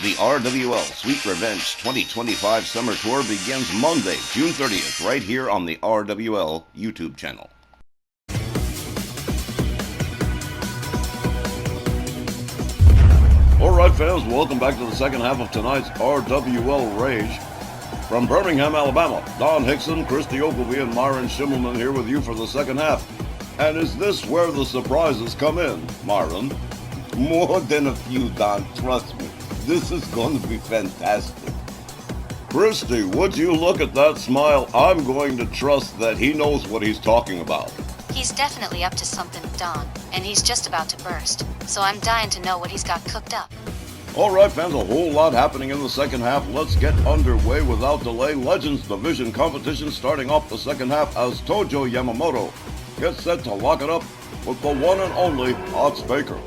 The RWL Sweet Revenge 2025 Summer Tour begins Monday, June 30th, right here on the RWL YouTube channel. Alright fans, welcome back to the second half of tonight's RWL Rage. From Birmingham, Alabama, Don Hickson, Christy Ogilvie, and Myron Schimmelman here with you for the second half. And is this where the surprises come in, Myron? More than a few, Don, trust me. This is going to be fantastic. Christy, would you look at that smile? I'm going to trust that he knows what he's talking about. He's definitely up to something, Don, and he's just about to burst. So I'm dying to know what he's got cooked up. Alright fans, a whole lot happening in the second half. Let's get underway without delay. Legends Division competition starting off the second half as Tojo Yamamoto gets set to lock it up with the one and only Ox Baker.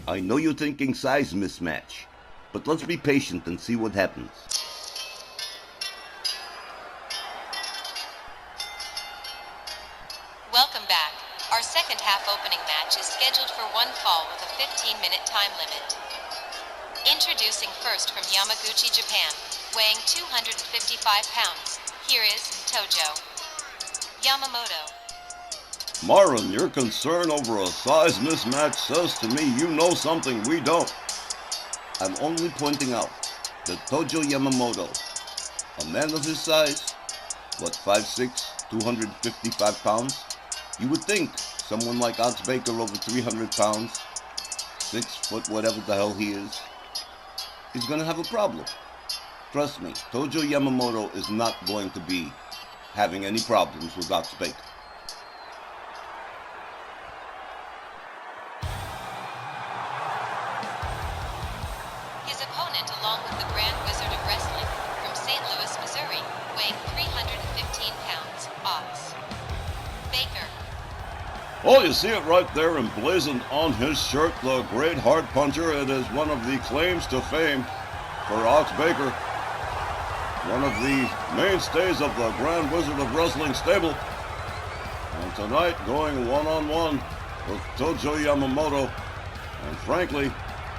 I know you're thinking size mismatch, but let's be patient and see what happens. Welcome back. Our second half opening match is scheduled for one fall with a 15-minute time limit. Introducing first from Yamaguchi, Japan, weighing 255 pounds, here is Tojo Yamamoto. Myron, your concern over a size mismatch says to me you know something we don't. I'm only pointing out that Tojo Yamamoto, a man of his size, 5'6", 255 pounds, you would think someone like Ox Baker over 300 pounds, 6 foot whatever the hell he is going to have a problem. Trust me, Tojo Yamamoto is not going to be having any problems with Ox Baker. His opponent, along with the Grand Wizard of Wrestling from St. Louis, Missouri, weighing 315 pounds, Ox Baker. Oh, you see it right there emblazoned on his shirt, the Great Heart Puncher. It is one of the claims to fame for Ox Baker, one of the mainstays of the Grand Wizard of Wrestling stable. And tonight, going one-on-one with Tojo Yamamoto. And frankly,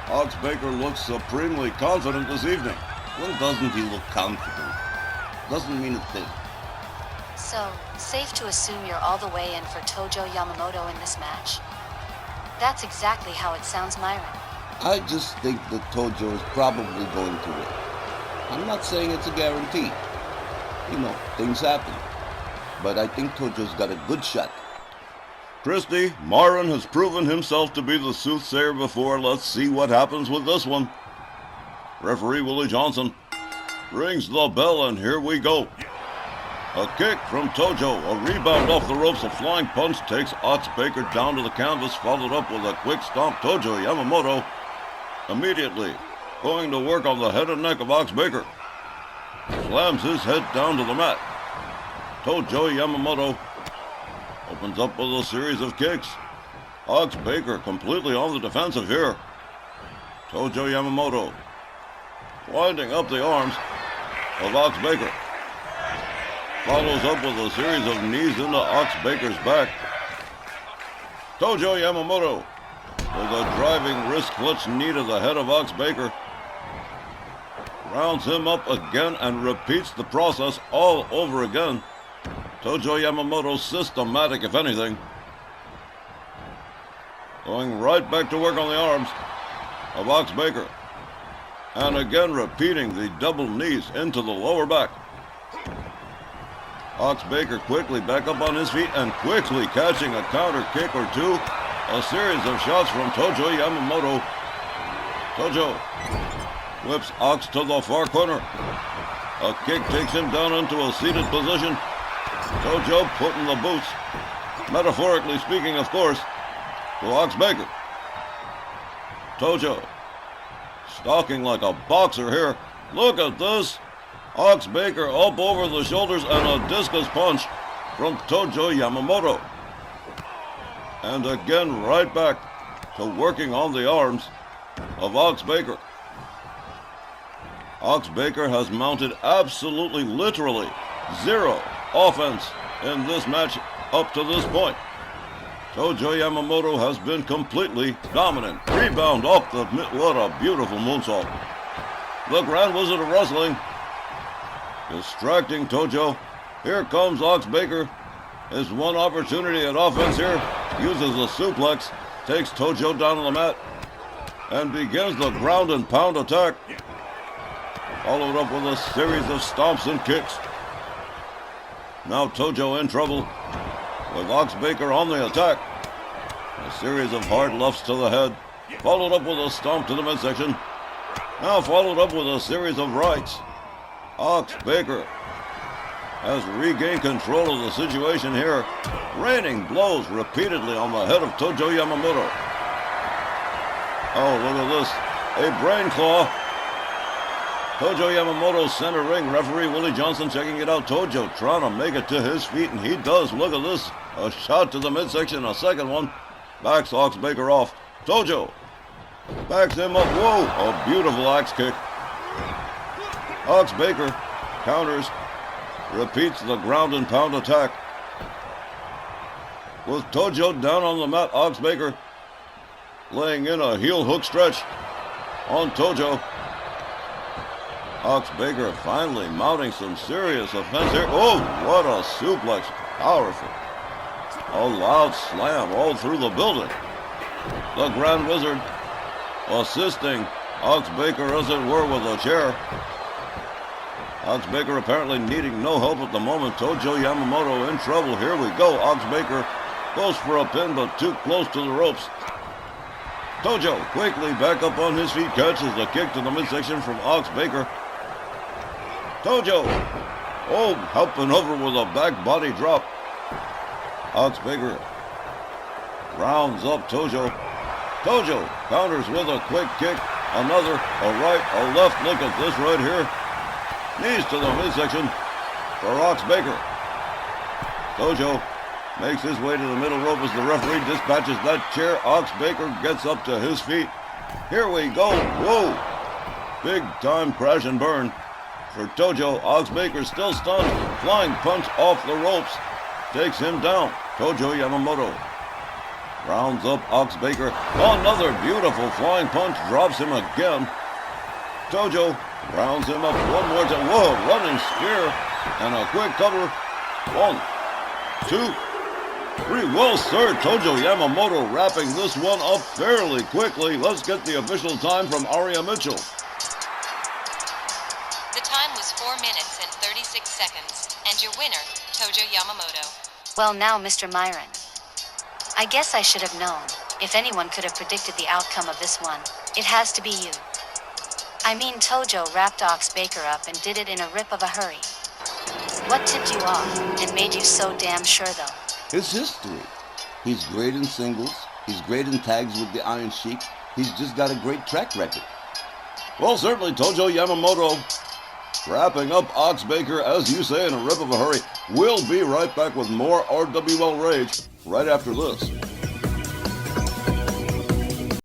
Ox Baker looks supremely confident this evening. Well, doesn't he look confident? Doesn't mean a thing. So, safe to assume you're all the way in for Tojo Yamamoto in this match? That's exactly how it sounds, Myron. I just think that Tojo is probably going to win. I'm not saying it's a guarantee. You know, things happen. But I think Tojo's got a good shot. Christy, Myron has proven himself to be the soothsayer before. Let's see what happens with this one. Referee Willie Johnson rings the bell, and here we go. A kick from Tojo, a rebound off the ropes, a flying punch takes Ox Baker down to the canvas, followed up with a quick stomp. Tojo Yamamoto immediately going to work on the head and neck of Ox Baker. Slams his head down to the mat. Tojo Yamamoto opens up with a series of kicks. Ox Baker completely on the defensive here. Tojo Yamamoto winding up the arms of Ox Baker. Follows up with a series of knees into Ox Baker's back. Tojo Yamamoto with a driving wrist clutch knee to the head of Ox Baker. Rounds him up again and repeats the process all over again. Tojo Yamamoto systematic, if anything. Going right back to work on the arms of Ox Baker. And again repeating the double knees into the lower back. Ox Baker quickly back up on his feet and quickly catching a counter kick or two. A series of shots from Tojo Yamamoto. Tojo whips Ox to the far corner. A kick takes him down into a seated position. Tojo putting the boots, metaphorically speaking, of course, to Ox Baker. Tojo stalking like a boxer here. Look at this. Ox Baker up over the shoulders and a discus punch from Tojo Yamamoto. And again right back to working on the arms of Ox Baker. Ox Baker has mounted absolutely, literally, zero offense in this match up to this point. Tojo Yamamoto has been completely dominant. Rebound off the, what a beautiful moonsault. The Grand Wizard of Wrestling. Distracting Tojo. Here comes Ox Baker. His one opportunity at offense here. Uses a suplex. Takes Tojo down on the mat. And begins the ground and pound attack. Followed up with a series of stomps and kicks. Now Tojo in trouble. With Ox Baker on the attack. A series of hard lefts to the head. Followed up with a stomp to the midsection. Now followed up with a series of rights. Ox Baker has regained control of the situation here, raining blows repeatedly on the head of Tojo Yamamoto. Oh, look at this. A brain claw. Tojo Yamamoto center ring. Referee Willie Johnson checking it out. Tojo trying to make it to his feet, and he does. Look at this. A shot to the midsection, a second one. Backs Ox Baker off. Tojo backs him up. Whoa, a beautiful axe kick. Ox Baker counters. Repeats the ground and pound attack. With Tojo down on the mat, Ox Baker laying in a heel hook stretch on Tojo. Ox Baker finally mounting some serious offense here. Oh, what a suplex. Powerful. A loud slam all through the building. The Grand Wizard assisting Ox Baker, as it were, with a chair. Ox Baker apparently needing no help at the moment. Tojo Yamamoto in trouble. Here we go. Ox Baker goes for a pin, but too close to the ropes. Tojo quickly back up on his feet, catches the kick to the midsection from Ox Baker. Tojo, oh, helping over with a back body drop. Ox Baker rounds up Tojo. Tojo counters with a quick kick. Another, a right, a left. Look at this right here. Knees to the midsection for Ox Baker. Tojo makes his way to the middle rope as the referee dispatches that chair. Ox Baker gets up to his feet. Here we go. Whoa. Big time crash and burn for Tojo. Ox Baker still stunned. Flying punch off the ropes. Takes him down. Tojo Yamamoto rounds up Ox Baker. Another beautiful flying punch. Drops him again. Tojo rounds him up one more time. Whoa, running spear and a quick cover. 1, 2, 3. Well, sir, Tojo Yamamoto wrapping this one up fairly quickly. Let's get the official time from Aria Mitchell. The time was 4 minutes and 36 seconds, and your winner, Tojo Yamamoto. Well now, Mr. Myron. I guess I should have known. If anyone could have predicted the outcome of this one, it has to be you. I mean, Tojo wrapped Ox Baker up and did it in a rip of a hurry. What tipped you off and made you so damn sure, though? His history. He's great in singles. He's great in tags with the Iron Sheik. He's just got a great track record. Well, certainly Tojo Yamamoto wrapping up Ox Baker, as you say, in a rip of a hurry. We'll be right back with more RWL Rage right after this.